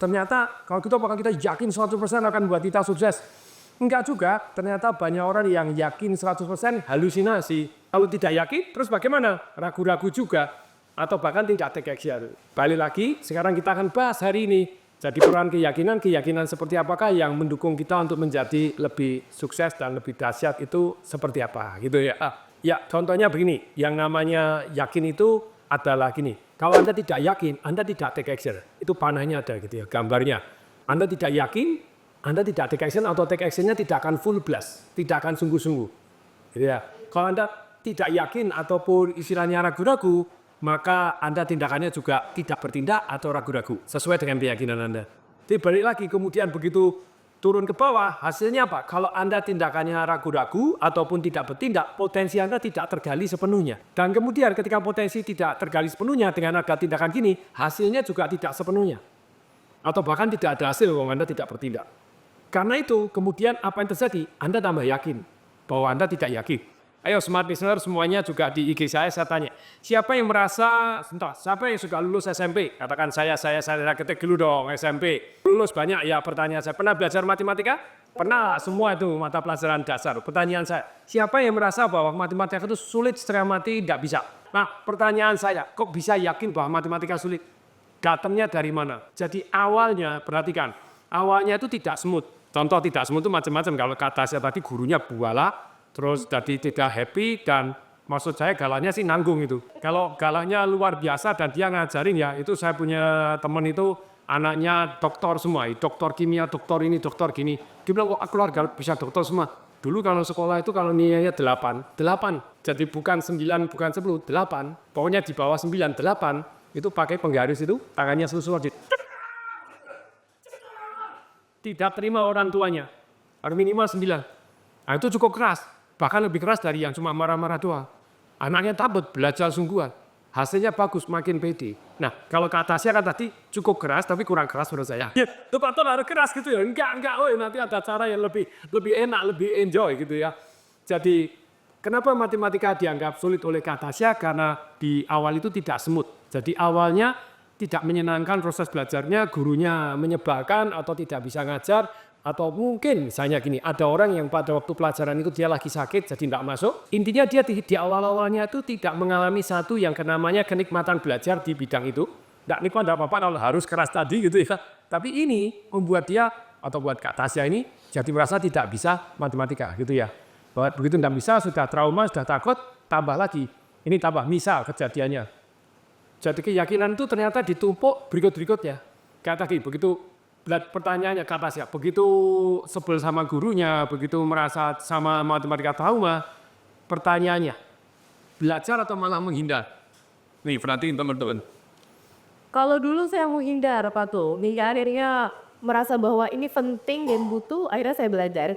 ternyata kalau gitu apakah kita yakin 100% akan buat kita sukses? Enggak juga, ternyata banyak orang yang yakin 100% halusinasi. Kalau tidak yakin, terus bagaimana? Ragu-ragu juga, atau bahkan tidak take action. Balik lagi, sekarang kita akan bahas hari ini. Jadi peran keyakinan seperti apakah yang mendukung kita untuk menjadi lebih sukses dan lebih dahsyat itu seperti apa gitu ya. Ya contohnya begini, yang namanya yakin itu adalah gini. Kalau Anda tidak yakin, Anda tidak take action. Itu panahnya ada gitu ya, gambarnya. Anda tidak yakin, Anda tidak take action atau take actionnya tidak akan full blast, tidak akan sungguh-sungguh. Gitu ya. Kalau Anda tidak yakin ataupun istilahnya ragu-ragu, maka Anda tindakannya juga tidak bertindak atau ragu-ragu sesuai dengan keyakinan Anda. Jadi balik lagi kemudian begitu turun ke bawah, hasilnya apa? Kalau Anda tindakannya ragu-ragu ataupun tidak bertindak, potensi Anda tidak tergali sepenuhnya. Dan kemudian ketika potensi tidak tergali sepenuhnya dengan ada tindakan gini, hasilnya juga tidak sepenuhnya. Atau bahkan tidak ada hasil kalau Anda tidak bertindak. Karena itu kemudian apa yang terjadi? Anda tambah yakin bahwa Anda tidak yakin. Ayo smart listener semuanya juga di IG saya tanya. Siapa yang merasa, siapa yang suka lulus SMP? Katakan saya ketik dulu dong SMP. Lulus banyak ya, pertanyaan saya. Pernah belajar matematika? Pernah, semua itu mata pelajaran dasar. Pertanyaan saya, siapa yang merasa bahwa matematika itu sulit setengah mati, tidak bisa? Nah pertanyaan saya, kok bisa yakin bahwa matematika sulit? Datangnya dari mana? Jadi awalnya, perhatikan, awalnya itu tidak smooth. Contoh tidak smooth itu macam-macam. Kalau kata saya tadi gurunya buala, terus tadi tidak happy dan maksud saya galaknya sih nanggung itu. Kalau galaknya luar biasa dan dia ngajarin ya, itu saya punya teman itu anaknya doktor semua, doktor kimia, doktor ini, doktor gini. Dia bilang kok keluarga bisa dokter semua. Dulu kalau sekolah itu kalau nilainya 8. Jadi bukan 9, bukan 10, 8. Pokoknya di bawah 9, 8. Itu pakai penggaris itu, tangannya selusuh. Tidak terima orang tuanya. Harus minimal 9. Nah itu cukup keras. Bahkan lebih keras dari yang cuma marah-marah doang. Anaknya tabut, belajar sungguhan. Hasilnya bagus, makin pede. Nah, kalau ke atasnya kan tadi cukup keras, tapi kurang keras menurut saya. Ya, itu patut harus keras gitu ya. Enggak, nanti ada cara yang lebih enak, lebih enjoy gitu ya. Jadi, kenapa matematika dianggap sulit oleh Katasya? Karena di awal itu tidak smooth. Jadi, awalnya tidak menyenangkan proses belajarnya, gurunya menyebalkan atau tidak bisa ngajar. Atau mungkin misalnya gini, ada orang yang pada waktu pelajaran itu dia lagi sakit jadi tidak masuk. Intinya dia di awal-awalnya itu tidak mengalami satu yang namanya kenikmatan belajar di bidang itu. Tidak nikmat, tidak apa-apa kalau harus keras tadi gitu ya. Tapi ini membuat dia atau buat Kak Tasya ini jadi merasa tidak bisa matematika gitu ya. Bahwa begitu tidak bisa, sudah trauma, sudah takut, tambah lagi. Ini tambah misal kejadiannya. Jadi keyakinan itu ternyata ditumpuk berikut-berikutnya. Kayak tadi begitu. Pertanyaannya ke atas ya, begitu sebel sama gurunya, begitu merasa sama matematika trauma, pertanyaannya, belajar atau malah menghindar? Nih, perhatiin teman-teman. Kalau dulu saya menghindar, Pak tuh. Nih akhirnya merasa bahwa ini penting dan butuh, akhirnya saya belajar.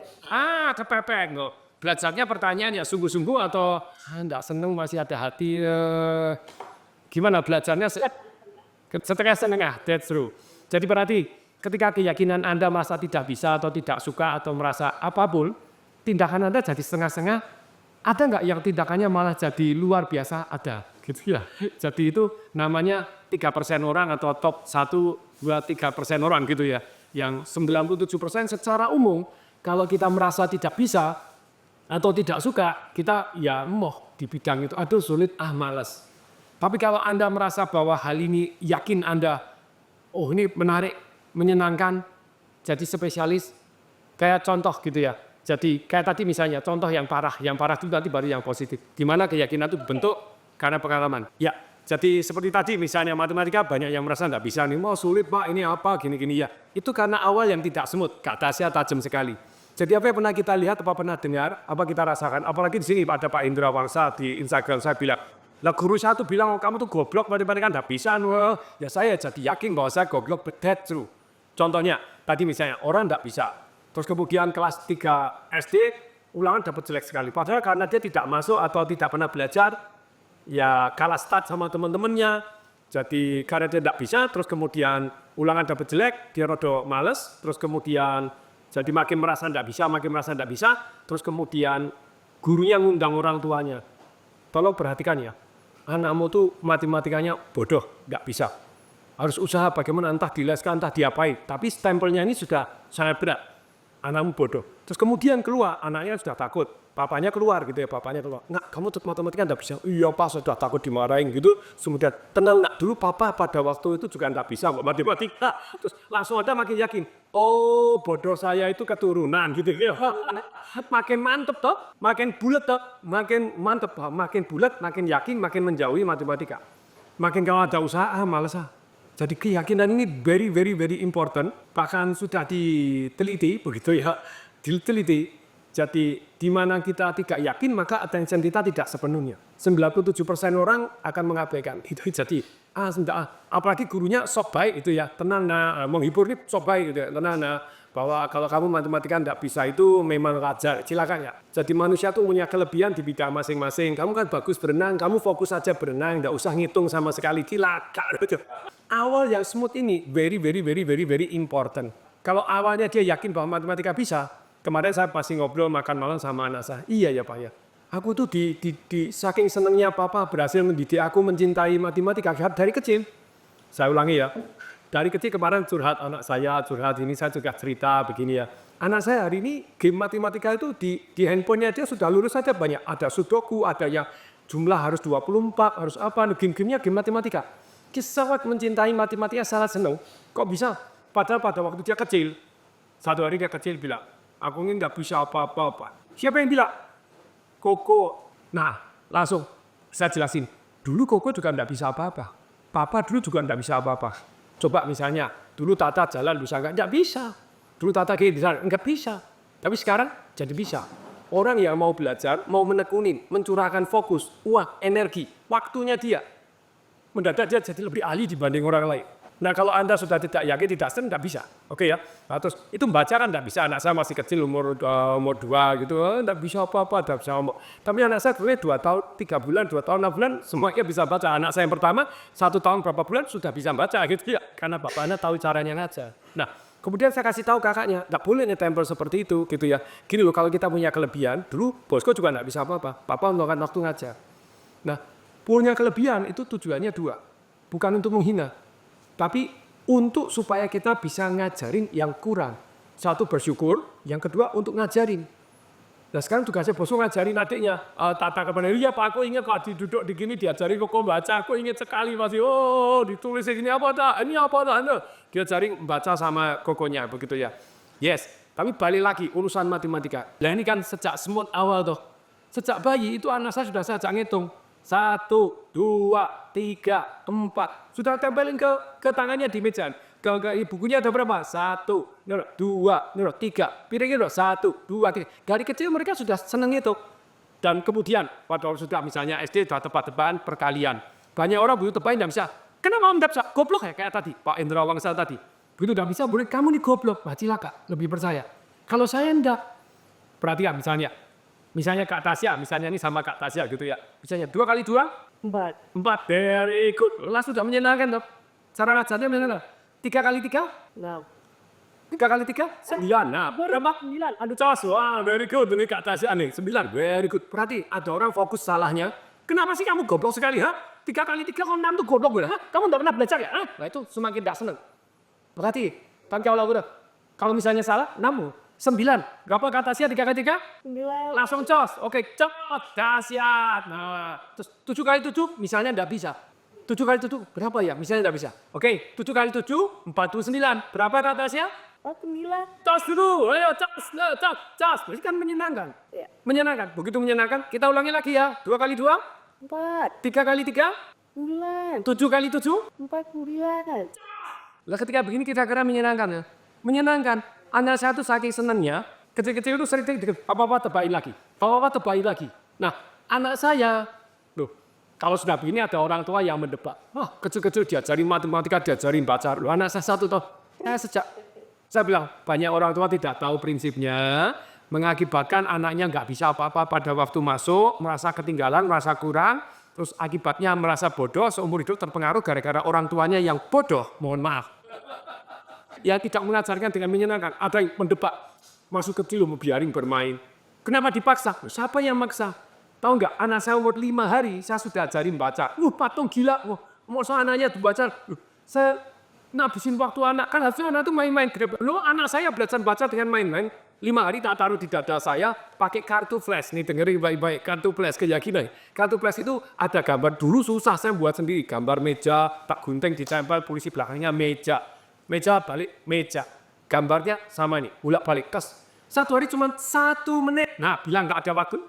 Kepepeng kok. Belajarnya pertanyaannya sungguh-sungguh atau enggak seneng masih ada hati. Gimana belajarnya? Setengah-setengah, that's true. Jadi berarti ketika keyakinan Anda merasa tidak bisa atau tidak suka atau merasa apapun, tindakan Anda jadi setengah-setengah, ada nggak yang tindakannya malah jadi luar biasa? Ada. Gitu ya. Jadi itu namanya 3% orang atau top 1, 2, 3% orang gitu ya. Yang 97% secara umum, kalau kita merasa tidak bisa atau tidak suka, kita ya di bidang itu, aduh sulit, malas. Tapi kalau Anda merasa bahwa hal ini yakin Anda, ini menarik, menyenangkan, jadi spesialis, kayak contoh gitu ya. Jadi kayak tadi misalnya contoh yang parah itu nanti baru yang positif. Di mana keyakinan itu bentuk karena pengalaman. Ya, jadi seperti tadi misalnya matematika banyak yang merasa nggak bisa nih, mau sulit Pak, ini apa, gini-gini ya. Itu karena awal yang tidak smooth, Katasya tajam sekali. Jadi apa yang pernah kita lihat, apa pernah dengar, apa kita rasakan, apalagi di sini ada Pak Indra Wangsa di Instagram saya bilang, lah guru saya tuh bilang, kamu tuh goblok, matematika nggak bisa. Ya saya jadi yakin bahwa saya goblok, but that's true. Contohnya, tadi misalnya orang tidak bisa, terus kemudian kelas 3 SD, ulangan dapat jelek sekali. Padahal karena dia tidak masuk atau tidak pernah belajar, ya kalah start sama teman-temannya. Jadi karena dia tidak bisa, terus kemudian ulangan dapat jelek, dia rada males, terus kemudian jadi makin merasa tidak bisa, terus kemudian gurunya ngundang orang tuanya. Tolong perhatikan ya, anakmu tuh matematikanya bodoh, nggak bisa. harus usaha bagaimana entah dileskan, entah diapain. Tapi stempelnya ini sudah sangat berat. Anakmu bodoh. Terus kemudian keluar, anaknya sudah takut. Papanya keluar gitu ya, papanya keluar. Nggak, kamu matematika nggak bisa. Iya Pak, sudah takut dimarahin gitu. Kemudian tenang nak, dulu Papa pada waktu itu juga nggak bisa matematika. Terus langsung ada makin yakin. Oh, bodoh saya itu keturunan gitu ya. Makin mantep toh, makin bulat toh, makin mantep, makin bulat, makin yakin, makin menjauhi matematika. Makin kalau ada usaha, malas ah. Jadi keyakinan ini very very very important, bahkan sudah diteliti begitu ya, diteliti. Jadi di mana kita tidak yakin maka attention kita tidak sepenuhnya. 97% orang akan mengabaikan. Itu jadi apalagi gurunya sok baik itu ya, tenang nah, menghibur nih sok baik gitu ya, tenang nah, bahwa kalau kamu matematika tidak bisa itu memang wajar, silakan ya. Jadi manusia tuh punya kelebihan di bidang masing-masing. Kamu kan bagus berenang, kamu fokus saja berenang, tidak usah ngitung sama sekali, silakan. Awal yang smooth ini very very very very very important. Kalau awalnya dia yakin bahwa matematika bisa, kemarin saya pasti ngobrol makan malam sama anak saya. Iya ya Pak ya. Aku tuh di saking senengnya Papa berhasil mendidik aku mencintai matematika dari kecil. Saya ulangi ya. Dari kecil kemarin curhat anak saya, curhat ini saya juga cerita begini ya. Anak saya hari ini game matematika itu di handphonenya dia sudah lulus saja banyak. Ada sudoku, ada yang jumlah harus 24, harus apa, game-gamenya game matematika. Sangat mencintai matematika, sangat senang. Kok bisa? Padahal pada waktu dia kecil, satu hari dia kecil bilang, aku ini nggak bisa apa-apa. Siapa yang bilang? Koko. Nah, langsung saya jelasin. Dulu Koko juga nggak bisa apa-apa. Papa dulu juga nggak bisa apa-apa. Coba misalnya, dulu Tata jalan bisa nggak bisa. Dulu Tata gini nggak bisa. Tapi sekarang jadi bisa. Orang yang mau belajar, mau menekunin, mencurahkan fokus, uang, energi, waktunya dia. Mendadak dia jadi lebih ahli dibanding orang lain. Nah kalau Anda sudah tidak yakin, tidak senang, tidak bisa. Oke ya. Nah, terus itu membaca kan tidak bisa. Anak saya masih kecil, umur 2 gitu. Tidak bisa apa-apa, tidak bisa ngomong. Tapi anak saya dulu 2 tahun, 3 bulan, 2 tahun, 6 bulan, semuanya bisa baca. Anak saya yang pertama, 1 tahun berapa bulan sudah bisa baca gitu ya. Karena bapaknya tahu caranya ngajar. Nah kemudian saya kasih tahu kakaknya, tidak boleh ngetempel seperti itu gitu ya. Gini loh, kalau kita punya kelebihan, dulu bosku juga tidak bisa apa-apa. Papa meluangkan waktu ngajar. Nah punya kelebihan itu tujuannya 2. Bukan untuk menghina. Tapi untuk supaya kita bisa ngajarin yang kurang. 1 bersyukur, yang kedua untuk ngajarin. Nah sekarang tugasnya bosku ngajarin adiknya. Tata kepada ya Pak, aku ingat kalau duduk di gini diajarin kok baca. Aku ingat sekali masih, ditulis ini apa tak, ini apa tak. Diajarin membaca sama kokonya begitu ya. Yes, tapi balik lagi urusan matematika. Nah ini kan sejak semut awal tuh. Sejak bayi itu anak saya sudah saya ajak ngitung. 1, 2, 3, 4. Sudah tempelin ke tangannya di meja. Ke bukunya ada berapa? 1, 2, 3. Piringnya 1, 2, 3. Dari kecil mereka sudah senang itu. Dan kemudian pada waktu sudah misalnya SD sudah tebak-tebakan perkalian. Banyak orang begitu tebakin tidak bisa. Kenapa tidak bisa? Goblok ya kayak tadi. Pak Indra Wangsa tadi. Begitu tidak bisa, boleh kamu nih goblok. Nah cilaka, lebih percaya. Kalau saya tidak. Perhatikan misalnya Kak Tasya, misalnya ini sama Kak Tasya gitu ya. Misalnya 2 kali 2? 4. 4, very good. Lah sudah menyenangkan toh. Cara ngajarnya menyenangkan. 3 kali 3? 6. 3 kali 3? 9. Nah, berapa? 9. Aduh, cos. Wah, very good. Ini Kak Tasya nih, 9. Very good. Berarti ada orang fokus salahnya. Kenapa sih kamu goblok sekali? 3 kali 3 kalau 6 tuh goblok gue. Kamu nggak pernah belajar ya? Nah itu semakin tidak senang. Berarti, kalau misalnya salah, 6. 9. Berapa kata Tasya 3 kali 3? 9. Langsung cos. Oke, cepet dahsyat. Nah, terus 7 kali 7 misalnya enggak bisa. 7 kali 7 berapa ya? Misalnya enggak bisa. Oke, 7 kali 7 49. Berapa kata Tasya? 49. Cos dulu. Ayo cos. Cos. Berarti kan menyenangkan. Ya. Menyenangkan. Begitu menyenangkan, kita ulangi lagi ya. 2 kali 2? 4. 3 kali 3? 9. 7 kali 7? 49. Lah ketika begini kita kira menyenangkan ya. Menyenangkan. Anak saya tuh saking senangnya, kecil-kecil itu sering apa-apa tebain lagi. Apa-apa tebain lagi. Nah, anak saya, loh, kalau sudah begini ada orang tua yang mendebak. Kecil-kecil diajarin matematika, diajarin baca. Loh, anak saya satu toh. Saya bilang, banyak orang tua tidak tahu prinsipnya, mengakibatkan anaknya nggak bisa apa-apa pada waktu masuk, merasa ketinggalan, merasa kurang, terus akibatnya merasa bodoh, seumur hidup terpengaruh gara-gara orang tuanya yang bodoh. Mohon maaf. Yang tidak mengajarkan dengan menyenangkan. Ada yang mendebat, masuk kecil mau biarin bermain. Kenapa dipaksa? Siapa yang maksa? Tahu nggak, anak saya umur 5 hari, saya sudah ajarin baca. Patung gila. Mau anaknya baca. Saya ngabisin waktu anak. Kan harusnya anak tuh main-main. Loh, anak saya belajar baca dengan main-main. 5 hari tak taruh di dada saya pakai kartu flash. Nih dengerin baik-baik, kartu flash keyakinan. Kartu flash itu ada gambar, dulu susah saya buat sendiri. Gambar meja, tak gunting ditempel, polisi belakangnya meja. Meja balik, meja. Gambarnya sama nih, bolak-balik. Kes. 1 hari cuma 1 menit. Nah, bilang nggak ada waktu.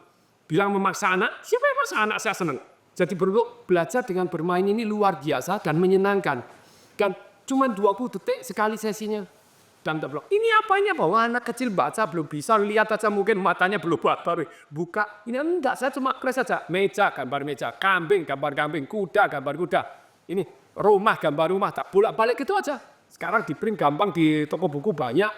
Bilang memaksa anak, siapa yang maksa anak saya seneng. Jadi belajar dengan bermain ini luar biasa dan menyenangkan. Dan cuma 20 detik sekali sesinya. Dan ini apanya bahwa anak kecil baca belum bisa, lihat aja mungkin matanya belum baru buka. Ini enggak, saya cuma klik saja. Meja, gambar meja. Kambing, gambar kambing. Kuda, gambar kuda. Ini rumah, gambar rumah. Tak bolak-balik gitu aja. Sekarang di print gampang, di toko buku banyak.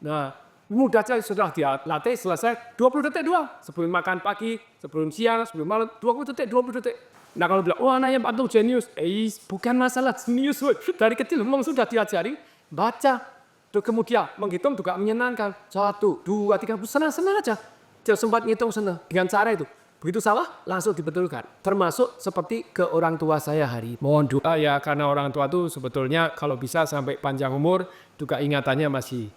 Nah, mudah aja sudah dilatih, selesai 20 detik doang. Sebelum makan pagi, sebelum siang, sebelum malam, 20 detik, 20 detik. Nah kalau bilang, oh anaknya Pak Antung jenius. Bukan masalah jenius. Dari kecil memang sudah diajari baca. Terus kemudian menghitung juga menyenangkan. 1, 2, 3, senang-senang aja. Dia sempat ngitung senang. Dengan cara itu. Begitu salah, langsung dibetulkan. Termasuk seperti ke orang tua saya hari. Mohon doa ya, karena orang tua itu sebetulnya kalau bisa sampai panjang umur, juga ingatannya masih.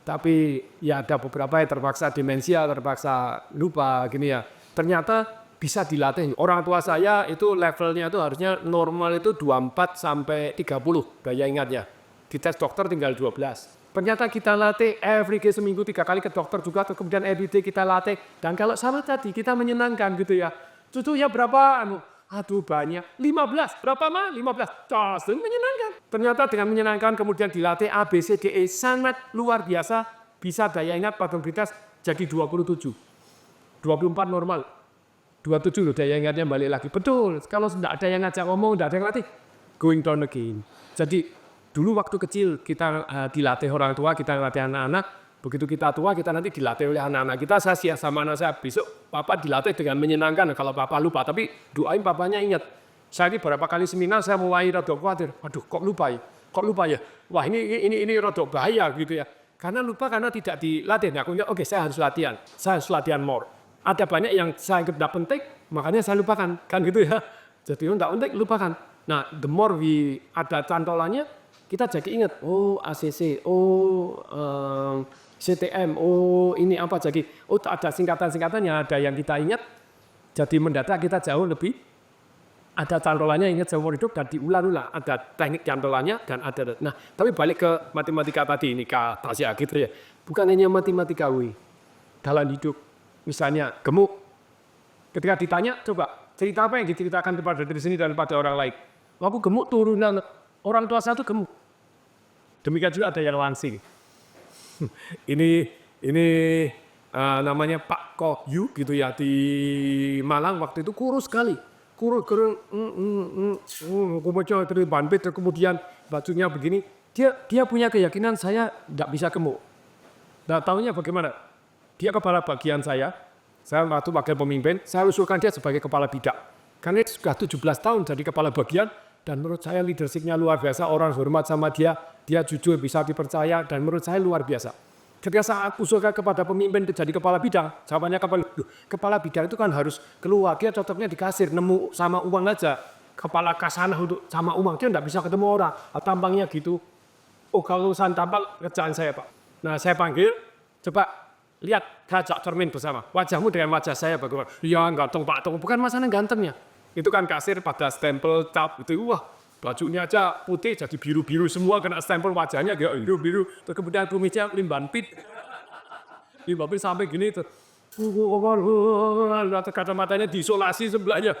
Tapi ya ada beberapa yang terpaksa demensia, terpaksa lupa gini ya. Ternyata bisa dilatih. Orang tua saya itu levelnya itu harusnya normal itu 24 sampai 30 daya ingatnya. Di tes dokter tinggal 12. Ternyata kita latih every day seminggu 3 kali ke dokter juga, kemudian every day kita latih. Dan kalau sama tadi kita menyenangkan gitu ya. Cucunya berapa? Aduh banyak. 15. Berapa mah? 15. Tos, menyenangkan. Ternyata dengan menyenangkan kemudian dilatih A, B, C, D, E sangat luar biasa. Bisa daya ingat probabilitas jadi 27. 24 normal. 27 loh daya ingatnya balik lagi. Betul. Kalau tidak ada yang ngajak ngomong, tidak ada yang latih. Going down again. Jadi dulu waktu kecil kita dilatih orang tua, kita latih anak-anak. Begitu kita tua, kita nanti dilatih oleh anak-anak kita. Saya siap sama anak saya, besok papa dilatih dengan menyenangkan. Kalau papa lupa, tapi doain papanya ingat. Saya ini beberapa kali seminar, saya mulai rada khawatir. Aduh, kok lupa ya? Kok lupa ya? Wah, ini rada bahaya gitu ya. Karena lupa karena tidak dilatih. Nah, aku bilang, oke, saya harus latihan. Saya harus latihan more. Ada banyak yang saya anggap tidak penting, makanya saya lupakan. Kan gitu ya. Jadi, tidak penting, lupakan. Nah, the more ada cantolannya, kita jadi ingat, oh ACC, oh CTM, oh ini apa jadi, oh ada singkatan-singkatannya, ada yang kita ingat, jadi mendata kita jauh lebih, ada cantolannya ingat seumur hidup dan diulang-ulang, ada teknik cantolannya dan ada. Nah, tapi balik ke matematika tadi, ini kata Tasya gitu ya, bukan hanya matematika dalam hidup, misalnya gemuk, ketika ditanya, coba cerita apa yang diceritakan kepada diri sini dan pada orang lain. Aku gemuk turunan orang tua saya itu gemuk. Demikian juga ada yang langsing. ini namanya Pak Kohyu gitu ya di Malang waktu itu kurus sekali. Kurus, kemudian bajunya begini. Dia punya keyakinan saya tidak bisa gemuk. Nah, tahunya bagaimana? Dia kepala bagian saya waktu wakil pemimpin, saya usulkan dia sebagai kepala bidak. Karena dia sudah 17 tahun jadi kepala bagian. Dan menurut saya leadership-nya luar biasa, orang hormat sama dia jujur, bisa dipercaya, dan menurut saya luar biasa. Ketika saya usulkan kepada pemimpin jadi kepala bidang, jawabannya kepala bidang itu kan harus keluar, dia cocoknya di kasir, nemu sama uang aja. Kepala kasanah untuk sama uang, dia tidak bisa ketemu orang, tampangnya gitu. Oh kalau urusan tampang, kerjaan saya Pak. Nah saya panggil, coba lihat kaca cermin bersama, wajahmu dengan wajah saya bagaimana? Ya ganteng Pak, bukan masalah gantengnya. Itu kan kasir pada stempel cap itu, wah bajunya aja putih jadi biru-biru semua kena stempel wajahnya kayak biru-biru. Terus kemudian tumisnya limban pit sampai gini tuh. Kacamatanya diisolasi sebelahnya.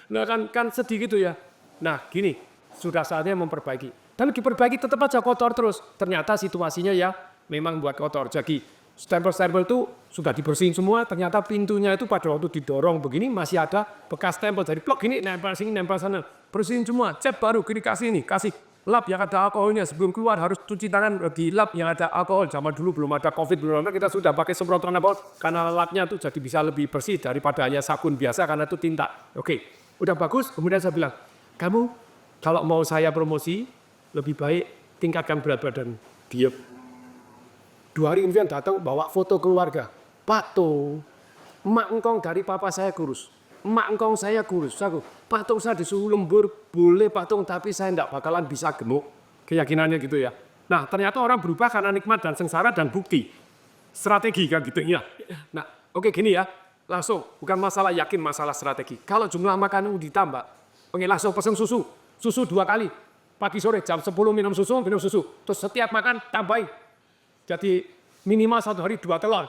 Nah kan sedih gitu ya. Nah gini, sudah saatnya memperbaiki. Dan diperbaiki tetap aja kotor terus. Ternyata situasinya ya memang buat kotor. Jadi stempel-stempel itu sudah dibersihin semua, ternyata pintunya itu pada waktu didorong begini masih ada bekas stempel. Jadi blok gini, nempel sini, nempel sana. Bersihin semua, cat baru, gini kasih lap yang ada alkoholnya. Sebelum keluar harus cuci tangan di lap yang ada alkohol. Zaman dulu belum ada COVID, belum ada, kita sudah pakai semprotan alkohol. Karena lapnya itu jadi bisa lebih bersih daripada hanya sabun biasa karena itu tinta. Oke, udah bagus, kemudian saya bilang, kamu kalau mau saya promosi, lebih baik tingkatkan berat badan. Diam. 2 hari kemudian datang bawa foto keluarga. Pak To, emak engkong dari papa saya kurus. Emak engkong saya kurus. Pak To saya disuruh lembur, boleh Pak To, tapi saya tidak bakalan bisa gemuk. Keyakinannya gitu ya. Nah, ternyata orang berubah karena nikmat dan sengsara dan bukti. Strategi kan gitu ya. Nah, oke gini ya. Langsung, bukan masalah yakin, masalah strategi. Kalau jumlah makanan ditambah, oke langsung pesen susu. Susu 2 kali. Pagi sore jam 10 minum susu. Terus setiap makan tambahin. Jadi minimal 1 hari 2 telur.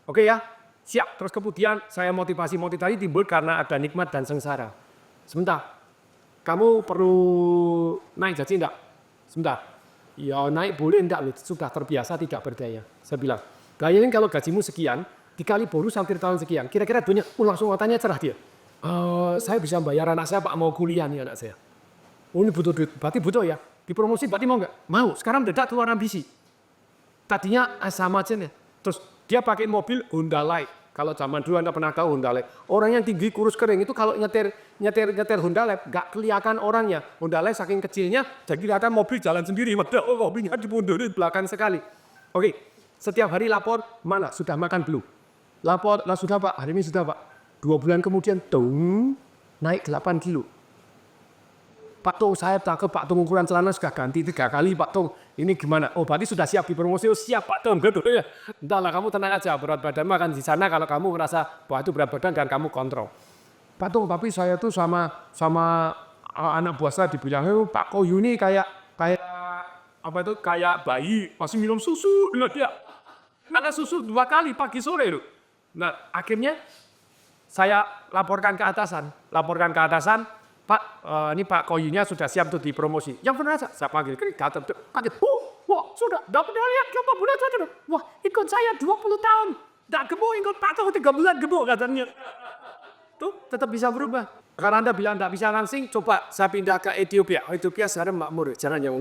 Oke ya, siap. Terus kemudian saya motivasi tadi timbul karena ada nikmat dan sengsara. Sebentar, kamu perlu naik gaji enggak? Sebentar, ya naik boleh enggak, loh. Sudah terbiasa tidak berdaya. Saya bilang, kayaknya kalau gajimu sekian, dikali bonus hampir tahun sekian, kira-kira dunia, langsung matanya cerah dia. Saya bisa bayar anak saya, Pak, mau kuliah nih anak saya. Oh ini butuh duit, berarti butuh ya. Dipromosi berarti mau nggak? Mau, sekarang mendadak keluar ambisi. Tadinya sama aja nih. Terus dia pakai mobil Honda Light. Kalau zaman dulu Anda pernah tahu Honda Light. Orang yang tinggi kurus kering itu kalau nyetir Honda Light nggak kelihatan orangnya. Honda Light saking kecilnya jadi kelihatan mobil jalan sendiri. Oh, mobilnya dimundurin belakang sekali. Oke, setiap hari lapor, mana sudah makan belum? Lapor, lah sudah Pak, hari ini sudah Pak. 2 bulan kemudian, dong, naik 8 kilo. Pak Tung, saya takut Pak Tung ukuran celana sudah ganti 3 kali Pak Tung. Ini gimana? Oh berarti sudah siap dipromosi. Oh siap Pak Tung. Betul ya. Entahlah kamu tenang aja. Berat badanmu akan di sana kalau kamu merasa bahwa itu berat badan dan kamu kontrol. Pak Tung, tapi saya tuh sama anak buah saya dibilang, Pak Koyu ini kayak bayi masih minum susu. Loh dia. Karena susu 2 kali pagi sore loh. Nah akhirnya saya laporkan ke atasan. Pak, ini Pak Koyunya sudah siap untuk dipromosi. Yang benar saja, saya panggil, kaget. Wah, sudah, dapat lihat 8 bulan saja. Wah, ikut saya 20 tahun. Tidak gemuk, ikut Pak Tung 3 bulan gemuk katanya. Tuh, tetap bisa berubah. Karena Anda bilang tidak bisa langsing, coba saya pindah ke Ethiopia. Ethiopia sekarang makmur, jangan yang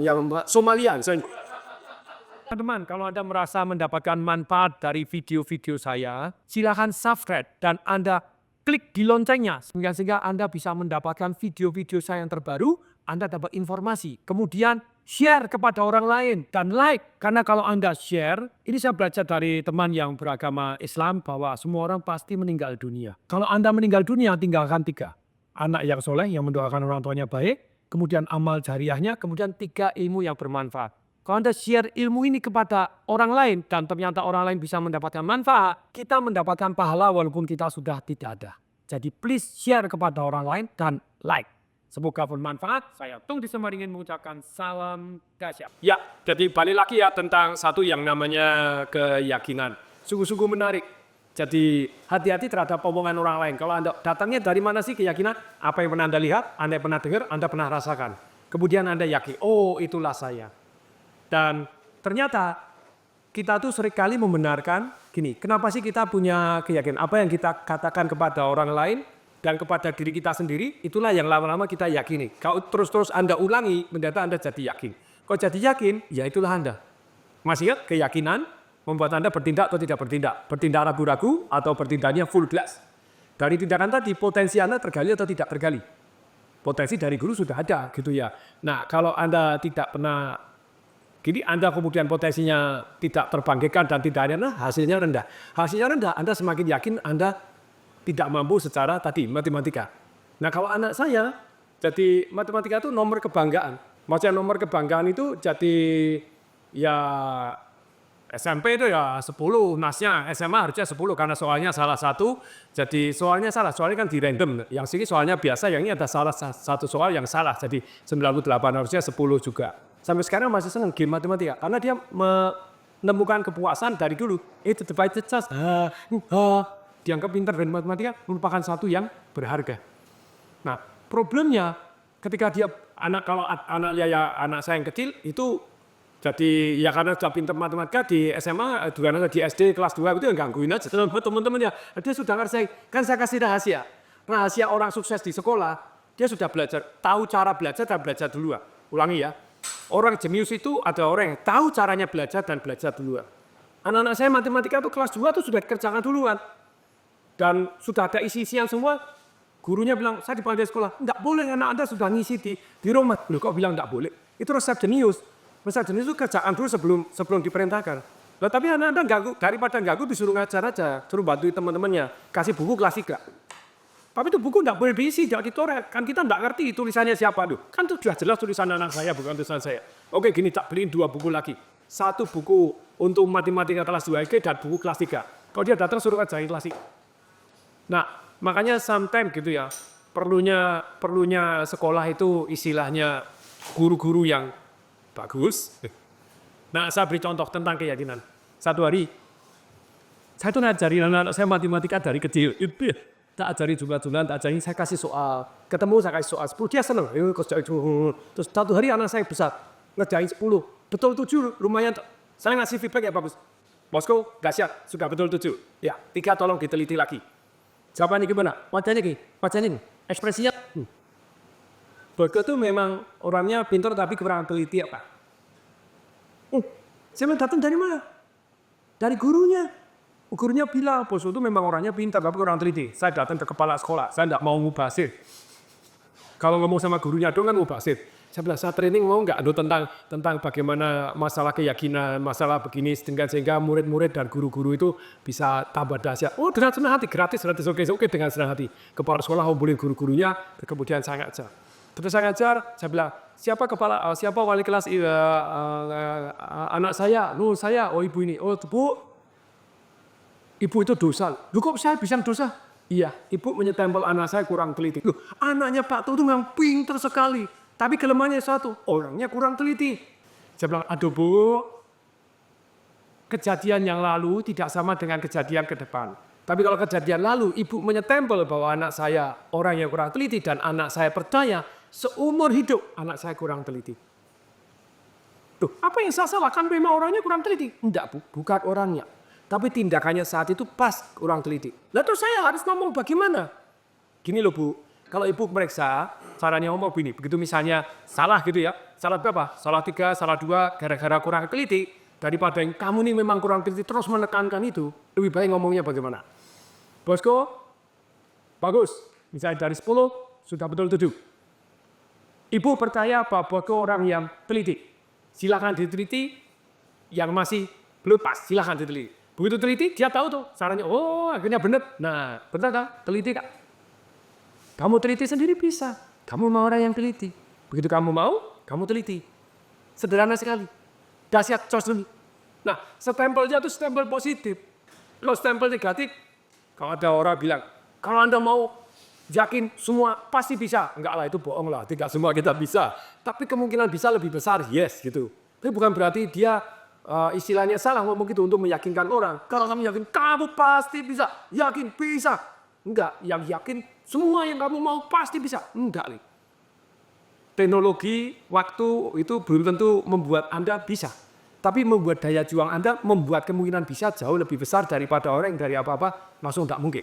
Somalia. Teman-teman, kalau Anda merasa mendapatkan manfaat dari video-video saya, silakan subscribe dan Anda klik di loncengnya sehingga Anda bisa mendapatkan video-video saya yang terbaru, Anda dapat informasi. Kemudian share kepada orang lain dan like. Karena kalau Anda share, ini saya belajar dari teman yang beragama Islam bahwa semua orang pasti meninggal dunia. Kalau Anda meninggal dunia, tinggalkan 3. Anak yang soleh yang mendoakan orang tuanya baik, kemudian amal jariahnya, kemudian 3 ilmu yang bermanfaat. Kalau Anda share ilmu ini kepada orang lain dan ternyata orang lain bisa mendapatkan manfaat, kita mendapatkan pahala walaupun kita sudah tidak ada. Jadi please share kepada orang lain dan like. Semoga bermanfaat. Saya Tung Disema ingin mengucapkan salam dahsyat. Ya, jadi balik lagi ya tentang satu yang namanya keyakinan. Sungguh-sungguh menarik. Jadi hati-hati terhadap omongan orang lain. Kalau Anda datangnya dari mana sih keyakinan? Apa yang pernah Anda lihat, Anda pernah dengar, Anda pernah rasakan. Kemudian Anda yakin, oh itulah saya. Dan ternyata kita tuh seringkali membenarkan gini, kenapa sih kita punya keyakinan? Apa yang kita katakan kepada orang lain dan kepada diri kita sendiri, itulah yang lama-lama kita yakini. Kalau terus-terus Anda ulangi, mendadak Anda jadi yakin. Kalau jadi yakin, ya itulah Anda. Masih ingat keyakinan membuat Anda bertindak atau tidak bertindak? Bertindak ragu-ragu atau bertindaknya full blast? Dari tindakan tadi, potensi Anda tergali atau tidak tergali? Potensi dari guru sudah ada gitu ya. Nah, kalau Anda tidak pernah gini, Anda kemudian potensinya tidak terbangkitkan dan tidak ada, hasilnya rendah. Hasilnya rendah, Anda semakin yakin Anda tidak mampu secara tadi matematika. Nah kalau anak saya, jadi matematika itu nomor kebanggaan. Maksudnya nomor kebanggaan itu jadi ya SMP itu ya 10, nasnya SMA harusnya 10 karena soalnya salah satu. Jadi soalnya salah, soalnya kan di random. Yang sini soalnya biasa, yang ini ada salah satu soal yang salah. Jadi 98 harusnya 10 juga. Sampai sekarang masih senang game matematika karena dia menemukan kepuasan dari dulu. Itu divided just. Dianggap pintar dari matematika merupakan satu yang berharga. Nah, problemnya ketika dia anak saya yang kecil itu jadi ya karena sudah pintar matematika di SMA, di SD kelas 2 itu yang gangguin aja teman-temannya. Dia sudah ngerti, kan saya kasih rahasia orang sukses di sekolah. Dia sudah belajar, tahu cara belajar dan belajar duluan. Ulangi ya. Orang jenius itu ada orang yang tahu caranya belajar dan belajar duluan. Anak-anak saya matematika itu kelas 2 itu sudah dikerjakan duluan. Dan sudah ada isi-isian semua. Gurunya bilang, saya dipanggil sekolah. Enggak boleh, anak Anda sudah ngisi di rumah. Loh kok bilang enggak boleh? Itu resep jenius. Resep jenius itu kerjaan dulu sebelum diperintahkan. Loh, tapi anak Anda daripada ganggu disuruh ngajar aja. Suruh bantu teman-temannya. Kasih buku kelas 3. Tapi itu buku nggak boleh diisi, jangan dicoret. Kan kita nggak ngerti tulisannya siapa. Duh, kan itu sudah jelas tulisan anak saya, bukan tulisan saya. Oke, gini, tak beliin 2 buku lagi. 1 buku untuk matematika kelas 2 SD dan buku kelas 3. Kalau dia datang suruh ajarin kelas 3. Nah, makanya sometimes gitu ya, perlunya sekolah itu istilahnya guru-guru yang bagus. Nah, saya beri contoh tentang keyakinan. Satu hari, saya tuh ngajarin anak-anak saya matematika dari kecil. Itu ya. Tak ajari jumlah-jumlah, tak ajari, saya kasih soal. Ketemu saya kasih soal 10, dia seneng. Terus satu hari anak saya besar, ngerjain 10. Betul 7, lumayan. Saya ngasih feedback ya bagus. Bosku, gak siap, sudah betul 7. Ya, 3 tolong diteliti lagi. Jawabannya gimana? Wajahnya gini, wajahnya ini, ekspresinya. Bosku tuh memang orangnya pintar tapi kurang teliti apa? Saya datang dari mana? Dari gurunya. Gurunya bilang, bos itu memang orangnya pintar tapi kurang teliti. Saya datang ke kepala sekolah, saya tidak mau mubasir. Kalau ngomong sama gurunya dong kan mubasir. Saya bilang, saya training mau nggak tentang bagaimana masalah keyakinan, masalah begini, sehingga murid-murid dan guru-guru itu bisa tambah dahsyat. Oh, dengan senang hati, gratis, oke, dengan senang hati. Kepala sekolah ngumpulin guru-gurunya, kemudian saya ngajar. Terus saya ngajar, saya bilang, siapa wali kelas anak saya? Loh, saya, oh ibu ini, oh bu. Ibu itu dosa. Loh kok saya bisa dosa? Iya, ibu menyetempel anak saya kurang teliti. Loh, anaknya Pak Tuh itu memang pintar sekali. Tapi kelemahannya satu, orangnya kurang teliti. Saya bilang, aduh bu, kejadian yang lalu tidak sama dengan kejadian ke depan. Tapi kalau kejadian lalu, ibu menyetempel bahwa anak saya orang yang kurang teliti dan anak saya percaya seumur hidup anak saya kurang teliti. Tuh, apa yang saya salah? Kan memang orangnya kurang teliti. Enggak bu, bukan orangnya. Tapi tindakannya saat itu pas kurang teliti. Lalu saya harus ngomong bagaimana? Gini loh bu, kalau ibu meriksa, caranya ngomong begini. Begitu misalnya salah gitu ya, salah berapa? Salah 3, salah 2, gara-gara kurang teliti. Daripada yang kamu nih memang kurang teliti terus menekankan itu, lebih baik ngomongnya bagaimana? Bosku, bagus. Misalnya dari 10, sudah betul 7. Ibu percaya bahwa bosku orang yang teliti. Silakan diteliti, yang masih belum pas, silakan diteliti. Begitu teliti, dia tahu tuh caranya. Oh, akhirnya benar. Nah, benar kan? Teliti kan? Kamu teliti sendiri bisa. Kamu mau orang yang teliti. Begitu kamu mau, kamu teliti. Sederhana sekali. Dahsyat, cos dulu. Nah, stempelnya itu stempel positif. Kalau stempel negatif, kalau ada orang bilang, kalau Anda mau yakin semua pasti bisa. Enggak lah, itu bohong lah. Tidak semua kita bisa. Tapi kemungkinan bisa lebih besar, yes gitu. Tapi bukan berarti dia istilahnya salah ngomong gitu untuk meyakinkan orang. Kalau kamu yakin, kamu pasti bisa. Yakin bisa. Enggak, yang yakin semua yang kamu mau pasti bisa. Enggak nih. Teknologi, waktu itu belum tentu membuat Anda bisa. Tapi membuat daya juang Anda, membuat kemungkinan bisa jauh lebih besar daripada orang yang dari apa-apa langsung tak mungkin.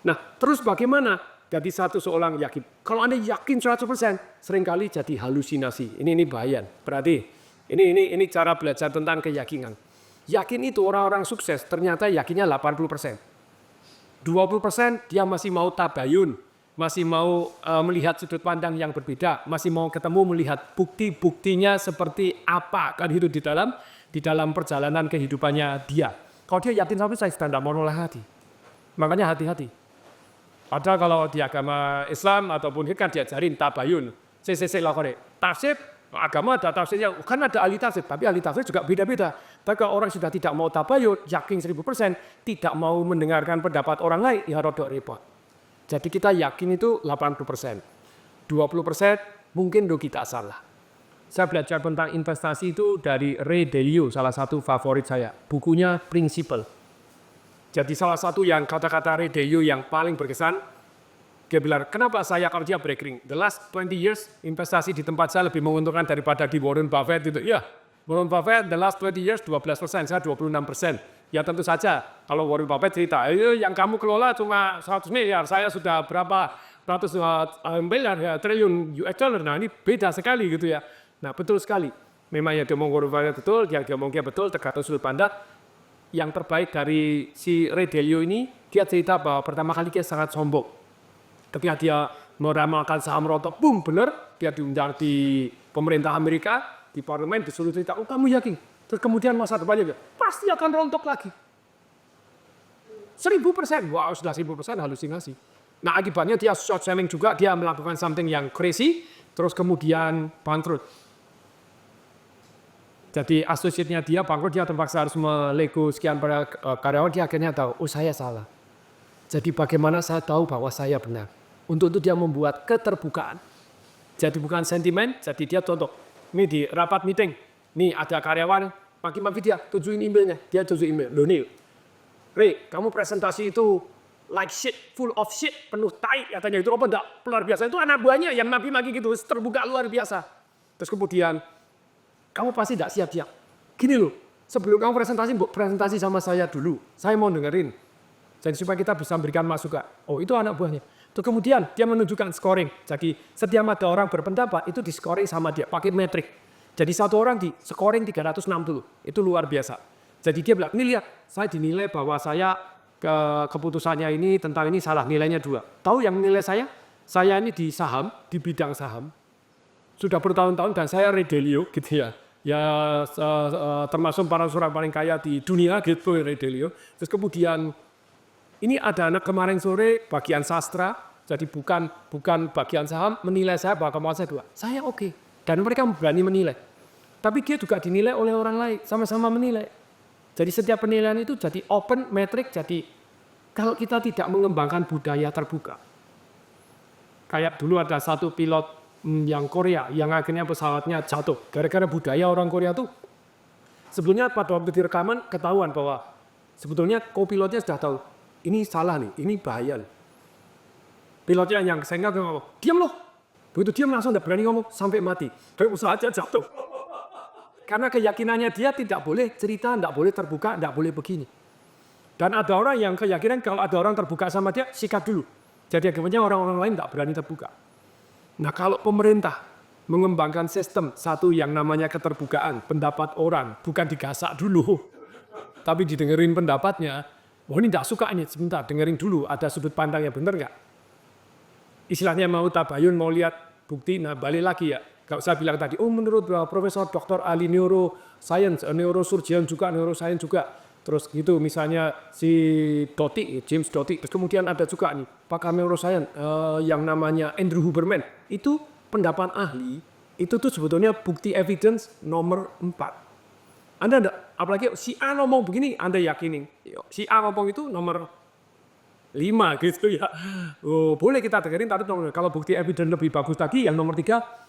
Nah, terus bagaimana jadi seorang yakin? Kalau Anda yakin 100%, seringkali jadi halusinasi. Ini bahaya. Berarti ini cara belajar tentang keyakinan. Yakin itu orang-orang sukses ternyata yakinnya 80%. 20% dia masih mau tabayun, masih mau melihat sudut pandang yang berbeda, masih mau ketemu melihat bukti-buktinya seperti apa kan hidup di dalam perjalanan kehidupannya dia. Kalau dia yakin sampai saya tidak mau nolak hati. Makanya hati-hati. Ada kalau di agama Islam ataupun kan diajarin tabayun. Lakone. Tafsir agama ada tafsirnya, kan ada ahli tafsir, tapi ahli tafsir juga beda-beda. Tapi kalau orang sudah tidak mau tabayun, yakin 1000%, tidak mau mendengarkan pendapat orang lain, ya rodok repot. Jadi kita yakin itu 80%. 20% mungkin kita salah. Saya belajar tentang investasi itu dari Ray Dalio, salah satu favorit saya. Bukunya Principle. Jadi salah satu yang kata-kata Ray Dalio yang paling berkesan, dia bilang, kenapa saya kalau dia breaking? The last 20 years, investasi di tempat saya lebih menguntungkan daripada di Warren Buffett itu. Ya, Warren Buffett the last 20 years 12%, saya 26%. Ya tentu saja, kalau Warren Buffett cerita, yang kamu kelola cuma 100 miliar, saya sudah berapa ratus miliar, ya, triliun US dollar. Nah ini beda sekali gitu ya. Nah betul sekali. Memang yang dia ngomong Warren Buffett betul, yang dia ngomongnya betul, tergantung sudut pandang. Yang terbaik dari si Ray Dalio ini, dia cerita bahwa pertama kali dia sangat sombong. Ketika dia meramalkan saham rontok, boom, benar. Dia diundang di pemerintah Amerika, di parlemen, disuruh cerita, oh kamu yakin? Terus kemudian masa depannya, pasti akan rontok lagi. 1000%, wow sudah 1000% halusinasi. Nah akibatnya dia short selling juga, dia melakukan something yang crazy, terus kemudian bangkrut. Jadi associate-nya dia bangkrut, dia terpaksa harus melego sekian pada karyawan, dia akhirnya tahu, oh saya salah. Jadi bagaimana saya tahu bahwa saya benar. Untuk itu dia membuat keterbukaan. Jadi bukan sentimen, jadi dia contoh. Ini di rapat meeting, nih ada karyawan, maki-maki dia, tujuin emailnya, dia tujuin email. Loh nih, Ray, kamu presentasi itu like shit, full of shit, penuh tai, katanya itu apa enggak, luar biasa. Itu anak buahnya yang maki-maki gitu, terbuka luar biasa. Terus kemudian, kamu pasti tidak siap-siap. Gini loh, sebelum kamu presentasi sama saya dulu, saya mau dengerin. Jadi supaya kita bisa memberikan masukan. Oh itu anak buahnya. Terus kemudian dia menunjukkan scoring. Jadi setiap ada orang berpendapat itu di scoring sama dia pakai metrik. Jadi satu orang di scoring 360. Itu luar biasa. Jadi dia bilang, ini lihat, saya dinilai bahwa saya keputusannya ini tentang ini salah, nilainya 2. Tahu yang nilai saya? Saya ini di saham, di bidang saham. Sudah bertahun-tahun dan saya Ray Dalio gitu ya. Ya termasuk para orang paling kaya di dunia gitu Ray Dalio. Terus kemudian ini ada anak kemarin sore bagian sastra. Jadi bukan bagian saham, menilai saya bahwa kemauan saya 2. Saya oke. Dan mereka berani menilai. Tapi dia juga dinilai oleh orang lain, sama-sama menilai. Jadi setiap penilaian itu jadi open, metric, jadi kalau kita tidak mengembangkan budaya terbuka. Kayak dulu ada satu pilot yang Korea, yang akhirnya pesawatnya jatuh. Gara-gara budaya orang Korea tuh, sebelumnya pada waktu direkaman ketahuan bahwa sebetulnya co-pilotnya sudah tahu, ini salah nih, ini bahaya nih. Pilotnya yang sehingga ngomong, diam loh. Begitu diam langsung udah berani ngomong sampai mati. Tapi pesawatnya jatuh. Karena keyakinannya dia tidak boleh cerita, tidak boleh terbuka, tidak boleh begini. Dan ada orang yang keyakinan kalau ada orang terbuka sama dia, sikat dulu. Jadi akhirnya orang-orang lain tidak berani terbuka. Nah kalau pemerintah mengembangkan sistem satu yang namanya keterbukaan, pendapat orang, bukan digasak dulu. Tapi didengerin pendapatnya, wah ini tidak suka ini, sebentar dengerin dulu, ada sudut pandang yang benar nggak? Istilahnya mau tabayun, mau lihat bukti, nah balik lagi ya. Kalau saya bilang tadi, oh menurut Profesor Dr. ahli neuroscience, neurosurgeon juga, neuroscience juga. Terus gitu misalnya si Doty, James Doty. Terus kemudian ada juga nih pakar neuroscience yang namanya Andrew Huberman. Itu pendapat ahli, itu tuh sebetulnya bukti evidence nomor 4. Anda enggak, apalagi si A ngomong begini, Anda yakinin. Si A ngomong itu nomor 5 gitu ya. Oh, boleh kita dengerin, tapi kalau bukti evidence lebih bagus tadi, yang nomor 3,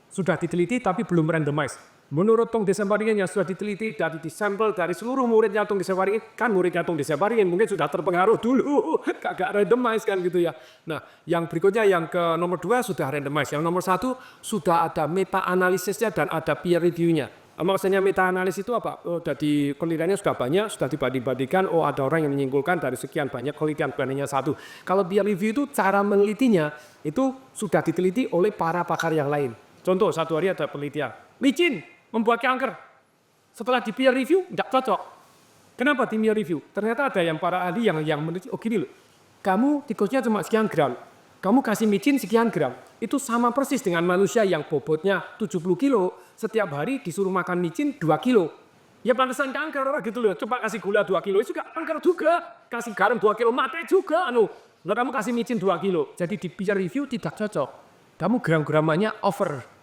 sudah diteliti tapi belum randomize. Menurut Tung Desabaringin yang sudah diteliti dari disampel dari seluruh muridnya Tung Desabaringin, kan muridnya Tung Desabaringin mungkin sudah terpengaruh dulu, kagak randomize kan gitu ya. Nah, yang berikutnya yang ke nomor 2 sudah randomize, yang nomor 1 sudah ada meta analisisnya dan ada peer review-nya. Maksudnya meta analisis itu apa? Dari penelitiannya sudah banyak, sudah dibanding-bandingkan, oh ada orang yang menyimpulkan dari sekian banyak penelitian bandingnya 1. Kalau peer review itu cara menelitinya itu sudah diteliti oleh para pakar yang lain. Contoh, satu hari ada penelitian, licin membuat kanker. Setelah di peer review, tidak cocok. Kenapa di peer review? Ternyata ada yang para ahli yang meneliti, oh gini loh, kamu tikusnya cuma sekian gram, kamu kasih micin sekian gram, itu sama persis dengan manusia yang bobotnya 70 kilo, setiap hari disuruh makan micin 2 kilo. Ya pantesan kanker gitu loh, coba kasih gula 2 kilo, itu juga kanker juga. Kasih garam 2 kilo, mati juga. Nah kamu kasih micin 2 kilo, jadi di peer review tidak cocok. Kamu gram-gramannya over.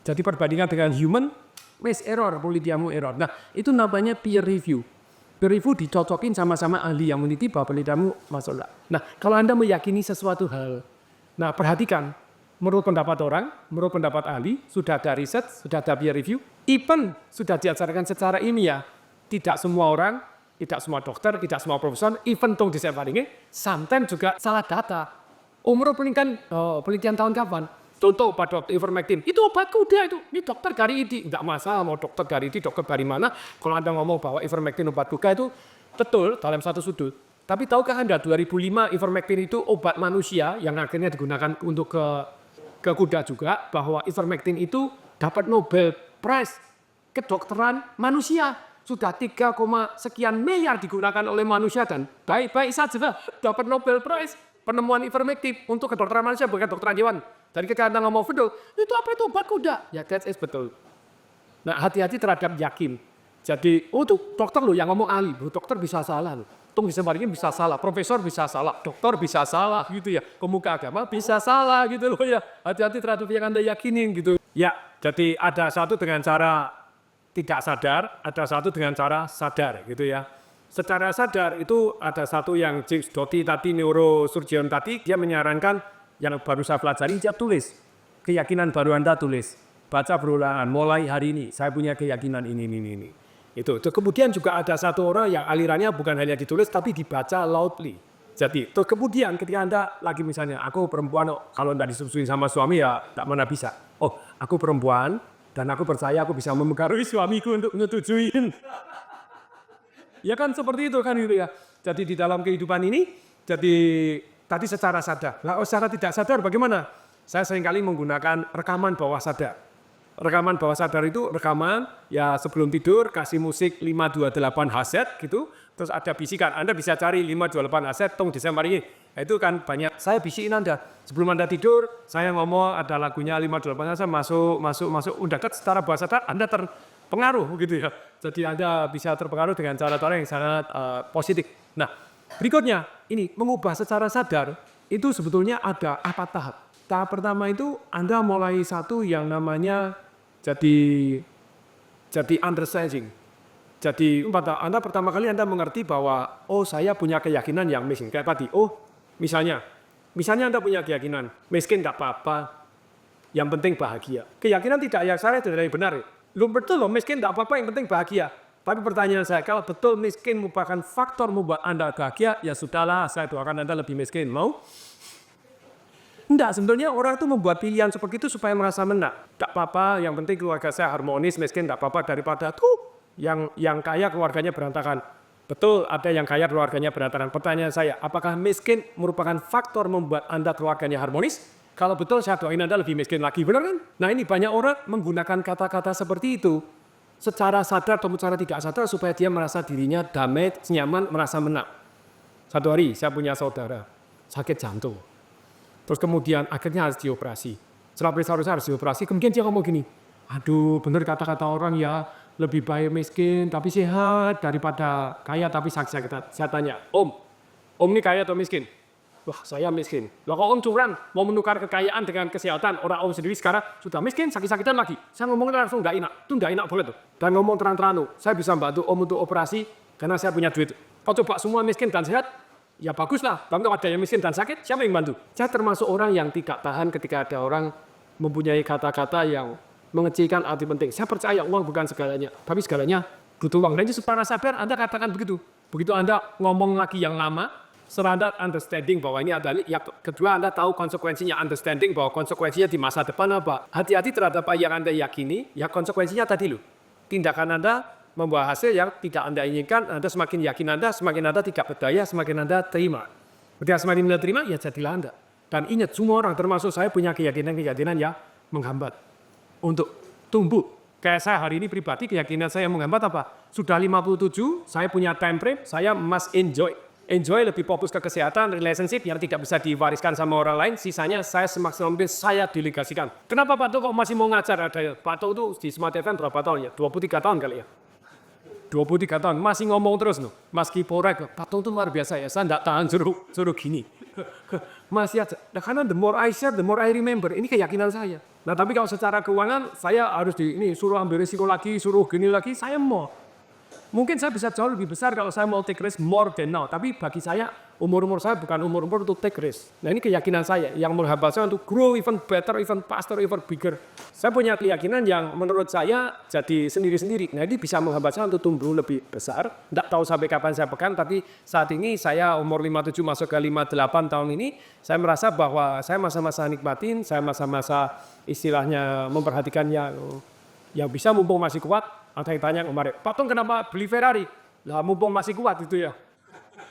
Jadi perbandingan dengan human, wes error, penelitianmu error. Nah, itu namanya peer review. Peer review dicocokin sama-sama ahli yang meneliti bahwa penelitianmu masuk enggak. Nah, kalau Anda meyakini sesuatu hal, nah perhatikan, menurut pendapat orang, menurut pendapat ahli, sudah ada riset, sudah ada peer review, even sudah diajarkan secara ilmiah, tidak semua orang, tidak semua dokter, tidak semua profesor, even Tung Desabaringin, sometimes juga salah data. Menurut penelitian tahun kapan? Contoh pada waktu ivermectin, itu obat kuda itu. Ini dokter dari ini, enggak masalah mau dokter dari ini, dokter dari mana. Kalau Anda ngomong bahwa ivermectin obat kuda itu betul dalam satu sudut. Tapi tahukah Anda 2005 ivermectin itu obat manusia yang akhirnya digunakan untuk ke kuda juga, bahwa ivermectin itu dapat Nobel Prize kedokteran manusia. Sudah 3, sekian miliar digunakan oleh manusia dan baik-baik saja dapat Nobel Prize. Penemuan ivermectin untuk kedokteran manusia bukan kedokteran hewan. Dari ketika Anda ngomong betul, itu apa itu obat kuda? Ya that's it, betul. Nah hati-hati terhadap yakin. Jadi, tuh dokter loh yang ngomong ahli, dokter bisa salah loh. Tung disebarin bisa salah, profesor bisa salah, dokter bisa salah gitu ya, pemuka agama bisa salah gitu loh ya. Hati-hati terhadap yang Anda yakinin gitu. Ya, jadi ada satu dengan cara tidak sadar, ada satu dengan cara sadar gitu ya. Secara sadar itu ada satu yang James Doty tadi, neurosurgeon tadi, dia menyarankan yang baru saya pelajari, dia tulis. Keyakinan baru Anda tulis. Baca berulangan, mulai hari ini saya punya keyakinan ini. Itu. Kemudian juga ada satu orang yang alirannya bukan hanya ditulis tapi dibaca loudly. Jadi terus kemudian ketika Anda lagi misalnya aku perempuan, kalau tidak disetujuin sama suami ya tak mana bisa. Oh, aku perempuan dan aku percaya aku bisa mempengaruhi suamiku untuk menyetujui. Ya kan seperti itu kan gitu ya. Jadi di dalam kehidupan ini, jadi tadi secara sadar. Nah, secara tidak sadar bagaimana? Saya seringkali menggunakan rekaman bawah sadar. Rekaman bawah sadar itu rekaman ya sebelum tidur kasih musik 528 Hazet gitu. Terus ada bisikan, Anda bisa cari 528 Hazet Tung Desember ini. Nah, itu kan banyak, saya bisikin Anda. Sebelum Anda tidur, saya ngomong ada lagunya 528 Hazet masuk. Udah secara bawah sadar Anda terpengaruh gitu ya. Jadi Anda bisa terpengaruh dengan cara-cara yang sangat positif. Nah, berikutnya ini mengubah secara sadar itu sebetulnya ada 4 tahap. Tahap pertama itu Anda mulai satu yang namanya jadi understanding. Jadi Anda pertama kali Anda mengerti bahwa oh saya punya keyakinan yang miskin. Kayak tadi, oh misalnya Anda punya keyakinan miskin nggak apa-apa, yang penting bahagia. Keyakinan tidak yang salah tidak yang benar. Betul loh miskin nggak apa-apa, yang penting bahagia. Tapi pertanyaan saya, kalau betul miskin merupakan faktor membuat Anda bahagia, ya sudahlah saya doakan Anda lebih miskin. Mau? Enggak, sebetulnya orang itu membuat pilihan seperti itu supaya merasa menang. Tak apa-apa, yang penting keluarga saya harmonis, miskin tak apa-apa daripada tuh yang kaya keluarganya berantakan. Betul, ada yang kaya keluarganya berantakan. Pertanyaan saya, apakah miskin merupakan faktor membuat Anda keluarganya harmonis? Kalau betul, saya doain Anda lebih miskin lagi, benar kan? Nah ini banyak orang menggunakan kata-kata seperti itu secara sadar atau secara tidak sadar supaya dia merasa dirinya damai, nyaman, merasa menang. Satu hari saya punya saudara sakit jantung. Terus kemudian akhirnya harus dioperasi. Setelah periksa harus dioperasi, kemudian dia ngomong gini, aduh bener kata-kata orang ya, lebih baik miskin tapi sehat daripada kaya tapi sakit-sakitan. Saya tanya, Om ini kaya atau miskin? Wah saya miskin. Loh kok Om curang, mau menukar kekayaan dengan kesehatan, orang Om sendiri sekarang sudah miskin, sakit-sakitan lagi. Saya ngomongnya langsung nggak enak, itu nggak enak boleh tuh. Dan ngomong terang-terang, saya bisa bantu Om untuk operasi karena saya punya duit. Kau coba semua miskin dan sehat, ya baguslah, tapi kalau ada yang miskin dan sakit, siapa yang bantu? Saya termasuk orang yang tidak tahan ketika ada orang mempunyai kata-kata yang mengecilkan arti penting. Saya percaya uang bukan segalanya, tapi segalanya butuh uang. Dan itu secara sadar Anda katakan begitu. Begitu Anda ngomong lagi yang lama, seradar understanding bahwa ini adalah, ya kedua Anda tahu konsekuensinya, understanding bahwa konsekuensinya di masa depan apa. Hati-hati terhadap apa yang Anda yakini, ya konsekuensinya tadi loh. Tindakan Anda membawa hasil yang tidak Anda inginkan, Anda semakin yakin semakin Anda tidak berdaya, semakin Anda terima. Ketika semakin Anda terima, ya jadilah Anda. Dan ingat, semua orang termasuk saya punya keyakinan yang menghambat untuk tumbuh. Kayak saya hari ini pribadi, keyakinan saya menghambat apa? Sudah 57, saya punya time frame, saya must enjoy. Enjoy lebih fokus ke kesehatan, relationship yang tidak bisa diwariskan sama orang lain, sisanya saya semaksimal mungkin saya delegasikan. Kenapa Pak Tok kok masih mau ngajar? Pak Tok itu di Smart FM berapa tahun ya? 23 tahun kali ya? 23 tahun, masih ngomong terus loh. Mas Kiporek, Pak Tung itu luar biasa ya, saya tidak tahan suruh gini. Masih aja, nah, karena the more I share, the more I remember, ini keyakinan saya. Nah tapi kalau secara keuangan, saya harus suruh ambil risiko lagi, suruh gini lagi, saya mau. Mungkin saya bisa jauh lebih besar kalau saya mau take risk more than now. Tapi bagi saya, umur-umur saya bukan umur-umur untuk take risk. Nah ini keyakinan saya yang menghambat saya untuk grow even better, even faster, even bigger. Saya punya keyakinan yang menurut saya jadi sendiri-sendiri. Nah ini bisa menghambat saya untuk tumbuh lebih besar. Tidak tahu sampai kapan saya pekan, tapi saat ini saya umur 57 masuk ke 58 tahun ini, saya merasa bahwa saya masa-masa nikmatin, saya masa-masa istilahnya memperhatikan yang bisa mumpung masih kuat. Ada yang tanya kemarin, Pak Tung kenapa beli Ferrari? Lah mumpung masih kuat itu ya.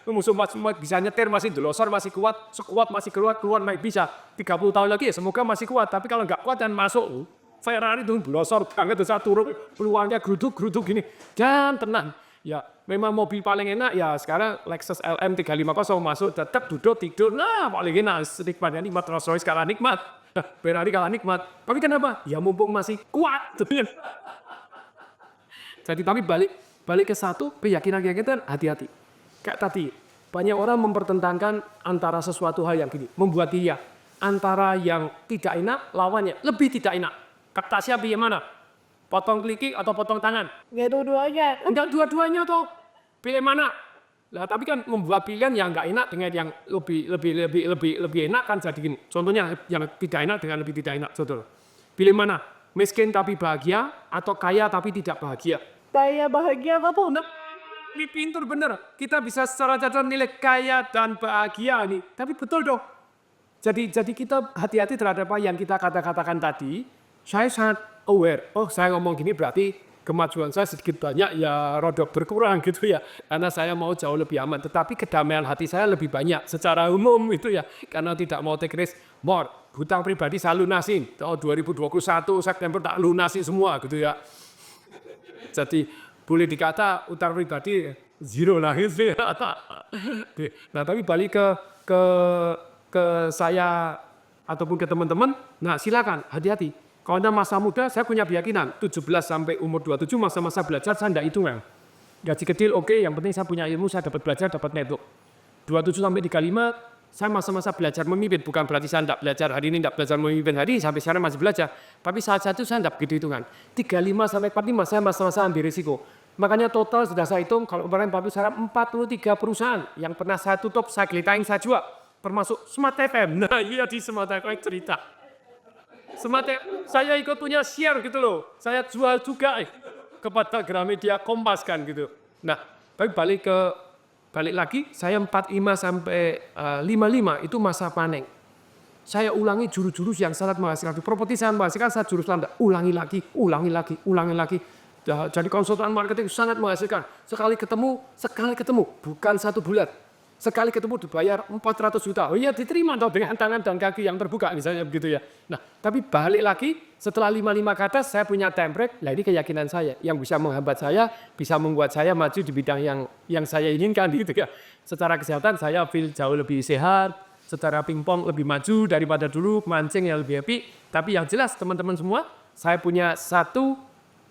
Musuh bisa nyetir masih delosor masih kuat, sekuat masih keluar naik bisa. 30 tahun lagi ya semoga masih kuat, tapi kalau nggak kuat dan masuk Ferrari itu delosor banget saya turun peluangnya geruduk gini. Jangan tenang. Ya memang mobil paling enak ya sekarang Lexus LM 350 masuk tetap duduk tidur. Nah paling enak nikmatnya nikmat Rolls Royce kalah nikmat. Ferrari kalah nikmat. Tapi kenapa? Ya mumpung masih kuat. Jadi tapi balik ke satu keyakinan hati-hati. Kayak tadi, banyak orang mempertentangkan antara sesuatu hal yang gini, membuat dia antara yang tidak enak, lawannya lebih tidak enak. Tasya pilih mana? Potong kliki atau potong tangan? Nggak dua-duanya. Enggak dua-duanya toh. Pilih mana? Lah tapi kan membuat pilihan yang enggak enak dengan yang lebih enak kan jadi gini. Contohnya yang tidak enak dengan lebih tidak enak, saudara. Pilih mana? Miskin tapi bahagia atau kaya tapi tidak bahagia? Saya bahagia apapun. Nah, ini pintur bener. Kita bisa secara cadar nilai kaya dan bahagia nih. Tapi betul dong. Jadi kita hati-hati terhadap apa yang kita katakan tadi. Saya sangat aware. Oh, saya ngomong gini berarti kemajuan saya sedikit banyak ya rodok berkurang gitu ya. Karena saya mau jauh lebih aman. Tetapi kedamaian hati saya lebih banyak secara umum itu ya. Karena tidak mau take risk more. Hutang pribadi saya lunasin. Tahun 2021 September tak lunasi semua gitu ya. Jadi boleh dikata hutang pribadi zero lah gitu ya. Nah tapi balik ke saya ataupun ke teman-teman. Nah silakan hati-hati. Kalau Anda masa muda, saya punya keyakinan 17 sampai umur 27 masa-masa belajar saya tidak hitung ya. Gaji kecil oke, yang penting saya punya ilmu, saya dapat belajar, dapat network. 27 sampai 35 saya masa-masa belajar memimpin, bukan berarti saya tidak belajar hari ini, tidak belajar memimpin hari ini, sampai sekarang masih belajar. Tapi saat satu saya tidak begitu hitungan. 35 sampai 45 saya masa-masa ambil risiko. Makanya total sudah saya hitung, kalau kemarin Pak sekarang 43 perusahaan yang pernah saya tutup, saya gelitain, saya jual. Termasuk Smart FM. Nah iya di Smart FM cerita. Smart FM, saya ikut punya share gitu loh. Saya jual juga kepada Gramedia Kompas kan gitu. Nah, tapi balik lagi, saya 45 sampai 55 itu masa panen. Saya ulangi jurus-jurus yang sangat menghasilkan. Properti saya menghasilkan, saya jurus lambda. Ulangi lagi. Jadi konsultan marketing sangat menghasilkan. Sekali ketemu, bukan 1 bulan. Sekali ketemu dibayar 400 juta. Oh iya diterima toh dengan tangan dan kaki yang terbuka misalnya begitu ya. Nah, tapi balik lagi setelah 55 ke atas saya punya time break. Nah, ini keyakinan saya yang bisa menghambat saya, bisa membuat saya maju di bidang yang saya inginkan gitu ya. Secara kesehatan saya feel jauh lebih sehat, secara pingpong lebih maju daripada dulu, mancing yang lebih happy. Tapi yang jelas teman-teman semua, saya punya satu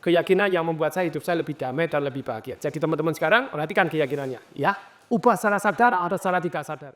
keyakinan yang membuat saya hidup saya lebih damai dan lebih bahagia. Jadi teman-teman sekarang perhatikan keyakinannya ya. Ubah secara sadar atau secara tidak sadar.